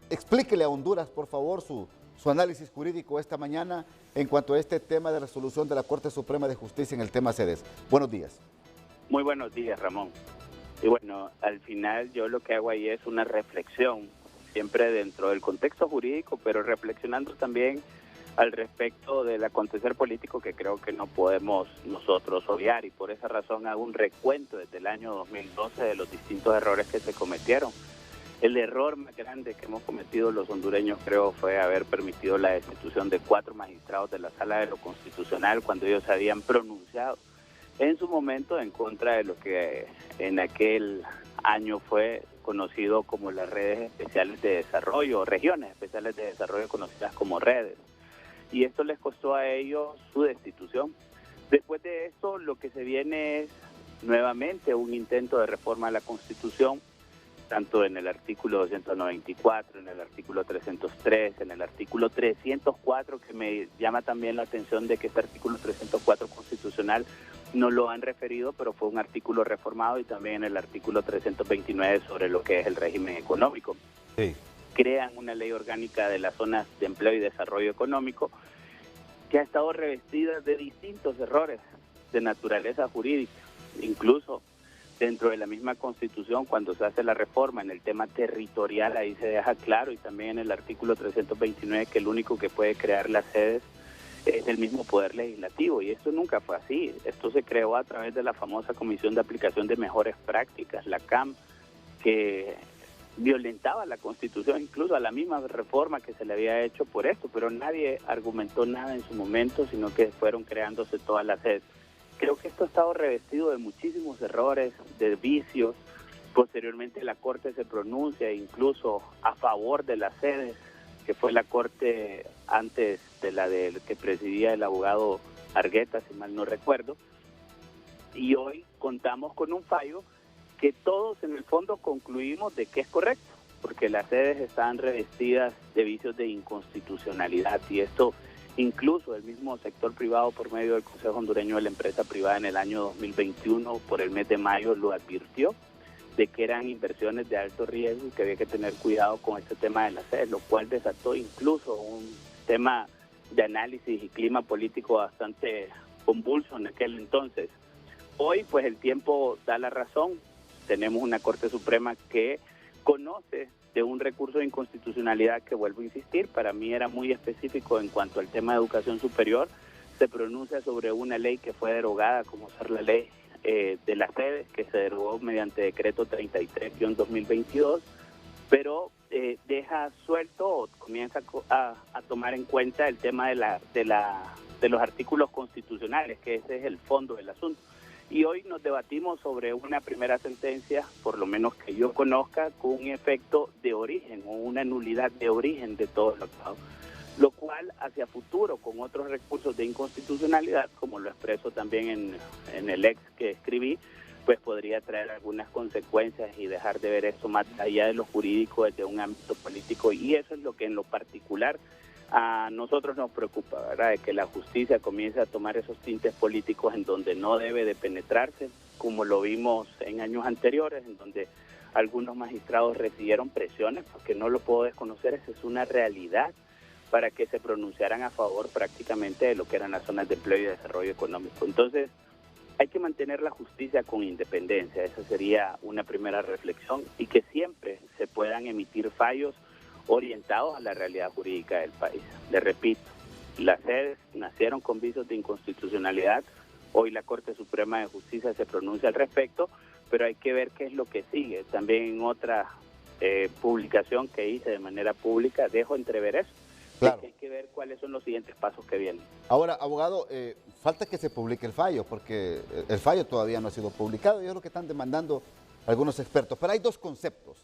explíquele a Honduras, por favor, su análisis jurídico esta mañana en cuanto a este tema de resolución de la Corte Suprema de Justicia en el tema sedes. Buenos días. Muy buenos días, Ramón. Y bueno, al final yo lo que hago ahí es una reflexión, siempre dentro del contexto jurídico, pero reflexionando también al respecto del acontecer político que creo que no podemos nosotros obviar, y por esa razón hago un recuento desde el año 2012 de los distintos errores que se cometieron. El error más grande que hemos cometido los hondureños, creo, fue haber permitido la destitución de 4 magistrados de la Sala de lo Constitucional cuando ellos habían pronunciado en su momento en contra de lo que en aquel año fue conocido como las redes especiales de desarrollo, regiones especiales de desarrollo conocidas como redes. Y esto les costó a ellos su destitución. Después de esto, lo que se viene es nuevamente un intento de reforma a la Constitución, tanto en el artículo 294, en el artículo 303, en el artículo 304, que me llama también la atención de que este artículo 304 constitucional no lo han referido, pero fue un artículo reformado, y también en el artículo 329 sobre lo que es el régimen económico. Sí. Crean una ley orgánica de las zonas de empleo y desarrollo económico que ha estado revestida de distintos errores de naturaleza jurídica, incluso dentro de la misma Constitución, cuando se hace la reforma en el tema territorial, ahí se deja claro, y también en el artículo 329, que el único que puede crear las sedes es el mismo Poder Legislativo, y esto nunca fue así. Esto se creó a través de la famosa Comisión de Aplicación de Mejores Prácticas, la CAM, que violentaba la Constitución, incluso a la misma reforma que se le había hecho por esto, pero nadie argumentó nada en su momento, sino que fueron creándose todas las sedes. Creo que esto ha estado revestido de muchísimos errores, de vicios. Posteriormente la Corte se pronuncia incluso a favor de las sedes, que fue la Corte antes de la del que presidía el abogado Argueta, si mal no recuerdo, y hoy contamos con un fallo que todos en el fondo concluimos de que es correcto, porque las sedes están revestidas de vicios de inconstitucionalidad, y esto incluso el mismo sector privado, por medio del Consejo Hondureño de la Empresa Privada, en el año 2021, por el mes de mayo, lo advirtió, de que eran inversiones de alto riesgo y que había que tener cuidado con este tema de las sedes, lo cual desató incluso un tema de análisis y clima político bastante convulso en aquel entonces. Hoy, pues el tiempo da la razón. Tenemos una Corte Suprema que conoce de un recurso de inconstitucionalidad que, vuelvo a insistir, para mí era muy específico en cuanto al tema de educación superior. Se pronuncia sobre una ley que fue derogada, como ser la ley de las sedes, que se derogó mediante decreto 33-2022, pero deja suelto o comienza a tomar en cuenta el tema de los artículos constitucionales, que ese es el fondo del asunto. Y hoy nos debatimos sobre una primera sentencia, por lo menos que yo conozca, con un efecto de origen o una nulidad de origen de todo lo actuado, lo cual hacia futuro, con otros recursos de inconstitucionalidad, como lo expreso también en el ex que escribí, pues podría traer algunas consecuencias y dejar de ver esto más allá de lo jurídico, desde un ámbito político, y eso es lo que en lo particular a nosotros nos preocupa, ¿verdad? De que la justicia comience a tomar esos tintes políticos en donde no debe de penetrarse, como lo vimos en años anteriores, en donde algunos magistrados recibieron presiones, porque no lo puedo desconocer, esa es una realidad, para que se pronunciaran a favor prácticamente de lo que eran las zonas de empleo y desarrollo económico. Entonces, hay que mantener la justicia con independencia, esa sería una primera reflexión, y que siempre se puedan emitir fallos orientados a la realidad jurídica del país. Les repito, las sedes nacieron con vicios de inconstitucionalidad, hoy la Corte Suprema de Justicia se pronuncia al respecto, pero hay que ver qué es lo que sigue. También en otra publicación que hice de manera pública dejo entrever eso. Claro. Hay que ver cuáles son los siguientes pasos que vienen. Ahora, abogado, falta que se publique el fallo, porque el fallo todavía no ha sido publicado, y es lo que están demandando algunos expertos. Pero hay dos conceptos.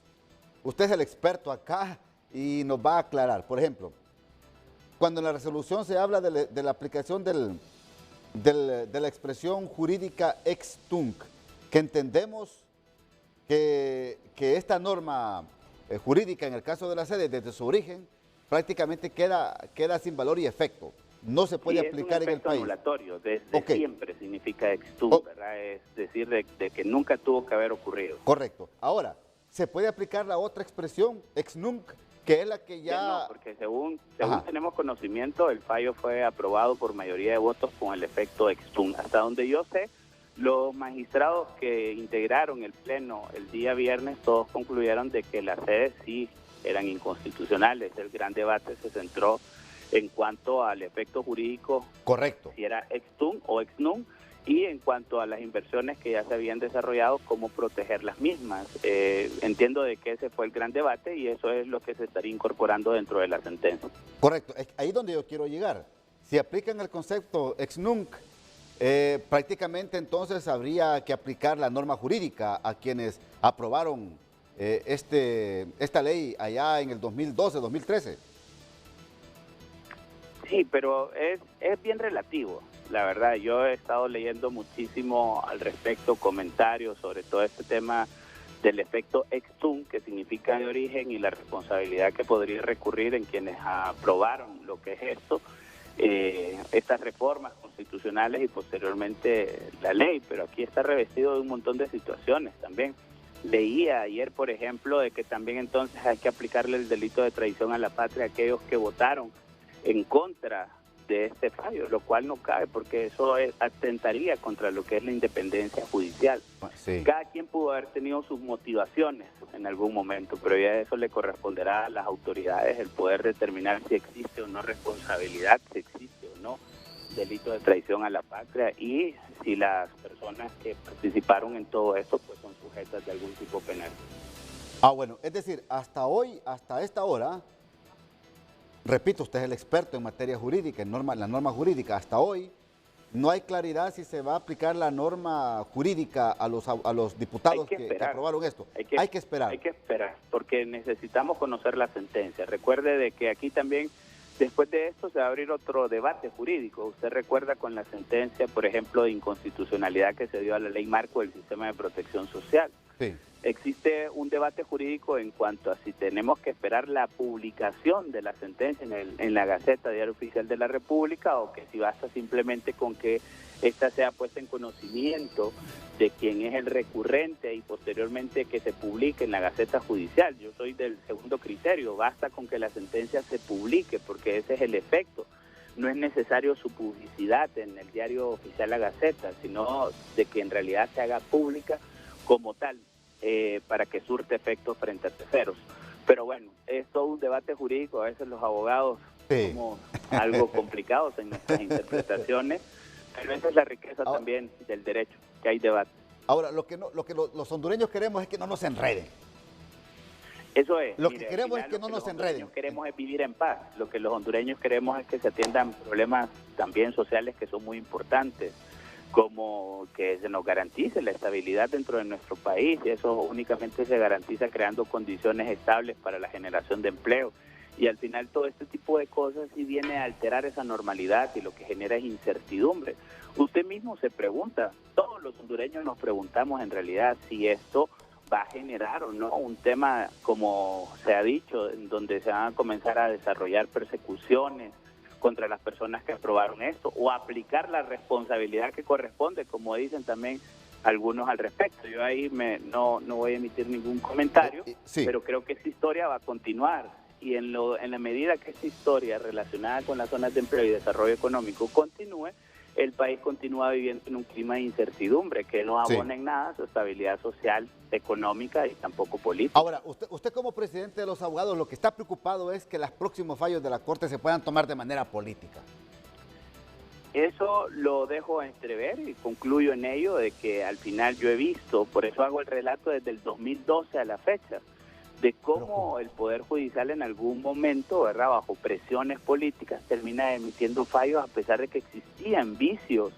Usted es el experto acá y nos va a aclarar. Por ejemplo, cuando en la resolución se habla de la aplicación de la expresión jurídica ex tunc, que entendemos que esta norma jurídica, en el caso de la sede, desde su origen, prácticamente queda sin valor y efecto. No se puede aplicar en el país. Anulatorio, desde siempre significa ex tunc, ¿verdad? Es decir, de que nunca tuvo que haber ocurrido. Correcto. Ahora, ¿se puede aplicar la otra expresión, ex nunc, que es la que Ya no, ya... porque según Ajá. tenemos conocimiento, el fallo fue aprobado por mayoría de votos con el efecto ex-tunc. Hasta donde yo sé, los magistrados que integraron el pleno el día viernes, todos concluyeron de que las sedes sí eran inconstitucionales. El gran debate se centró en cuanto al efecto jurídico, Correcto. si era ex-tunc o ex-nunc, y en cuanto a las inversiones que ya se habían desarrollado, cómo proteger las mismas. Entiendo de que ese fue el gran debate y eso es lo que se estaría incorporando dentro de la sentencia. Correcto, es ahí donde yo quiero llegar. Si aplican el concepto ex nunc, prácticamente entonces habría que aplicar la norma jurídica a quienes aprobaron esta ley allá en el 2012, 2013. Sí, pero es bien relativo, la verdad. Yo he estado leyendo muchísimo al respecto, comentarios sobre todo este tema del efecto ex-tunc, que significa de origen, y la responsabilidad que podría recurrir en quienes aprobaron lo que es esto, estas reformas constitucionales y posteriormente la ley, pero aquí está revestido de un montón de situaciones también. Leía ayer, por ejemplo, de que también entonces hay que aplicarle el delito de traición a la patria a aquellos que votaron en contra de este fallo, lo cual no cabe porque eso atentaría contra lo que es la independencia judicial. Sí. Cada quien pudo haber tenido sus motivaciones en algún momento, pero ya eso le corresponderá a las autoridades el poder determinar si existe o no responsabilidad, si existe o no delito de traición a la patria y si las personas que participaron en todo esto pues son sujetas de algún tipo penal. Bueno, es decir, hasta hoy, hasta esta hora, repito, usted es el experto en materia jurídica, en la norma jurídica, hasta hoy no hay claridad si se va a aplicar la norma jurídica a los diputados que aprobaron esto. Hay que esperar. Hay que esperar, porque necesitamos conocer la sentencia. Recuerde de que aquí también, después de esto, se va a abrir otro debate jurídico. Usted recuerda con la sentencia, por ejemplo, de inconstitucionalidad que se dio a la ley marco del sistema de protección social. Sí. Existe un debate jurídico en cuanto a si tenemos que esperar la publicación de la sentencia en la Gaceta Diario Oficial de la República o que si basta simplemente con que esta sea puesta en conocimiento de quien es el recurrente y posteriormente que se publique en la Gaceta Judicial. Yo soy del segundo criterio, basta con que la sentencia se publique porque ese es el efecto. No es necesario su publicidad en el Diario Oficial La Gaceta, sino de que en realidad se haga pública como tal. Para que surte efectos frente a terceros. Pero bueno, es todo un debate jurídico, a veces los abogados somos algo complicados en nuestras interpretaciones, pero esa es la riqueza también del derecho, que hay debate. Ahora, lo que los hondureños queremos es que no nos enreden. Eso es. Lo que queremos es que no nos enreden. Lo que queremos es vivir en paz. Lo que los hondureños queremos es que se atiendan problemas también sociales que son muy importantes, como que se nos garantice la estabilidad dentro de nuestro país, y eso únicamente se garantiza creando condiciones estables para la generación de empleo. Y al final todo este tipo de cosas sí viene a alterar esa normalidad y lo que genera es incertidumbre. Usted mismo se pregunta, todos los hondureños nos preguntamos en realidad si esto va a generar o no un tema, como se ha dicho, en donde se van a comenzar a desarrollar persecuciones contra las personas que aprobaron esto, o aplicar la responsabilidad que corresponde, como dicen también algunos al respecto. Yo ahí no voy a emitir ningún comentario, sí, pero creo que esta historia va a continuar, y en la medida que esta historia relacionada con las zonas de empleo y desarrollo económico continúe, el país continúa viviendo en un clima de incertidumbre que no abona en nada su estabilidad social, económica y tampoco política. Ahora, usted como presidente de los abogados, lo que está preocupado es que los próximos fallos de la Corte se puedan tomar de manera política. Eso lo dejo entrever y concluyo en ello de que al final yo he visto, por eso hago el relato desde el 2012 a la fecha, de cómo el Poder Judicial en algún momento, ¿verdad?, bajo presiones políticas, termina emitiendo fallos a pesar de que existían vicios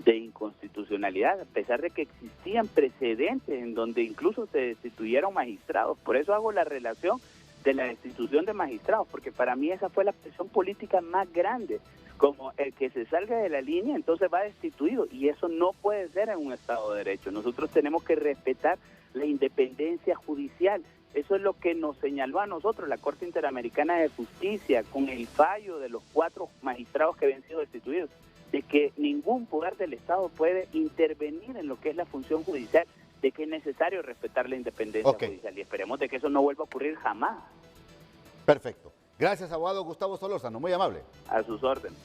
de inconstitucionalidad, a pesar de que existían precedentes en donde incluso se destituyeron magistrados. Por eso hago la relación de la destitución de magistrados, porque para mí esa fue la presión política más grande. Como el que se salga de la línea, entonces va destituido, y eso no puede ser en un Estado de Derecho. Nosotros tenemos que respetar la independencia judicial. Eso es lo que nos señaló a nosotros la Corte Interamericana de Justicia con el fallo de los 4 magistrados que habían sido destituidos, de que ningún poder del Estado puede intervenir en lo que es la función judicial, de que es necesario respetar la independencia judicial, y esperemos de que eso no vuelva a ocurrir jamás. Perfecto. Gracias, abogado Gustavo Solórzano, muy amable. A sus órdenes.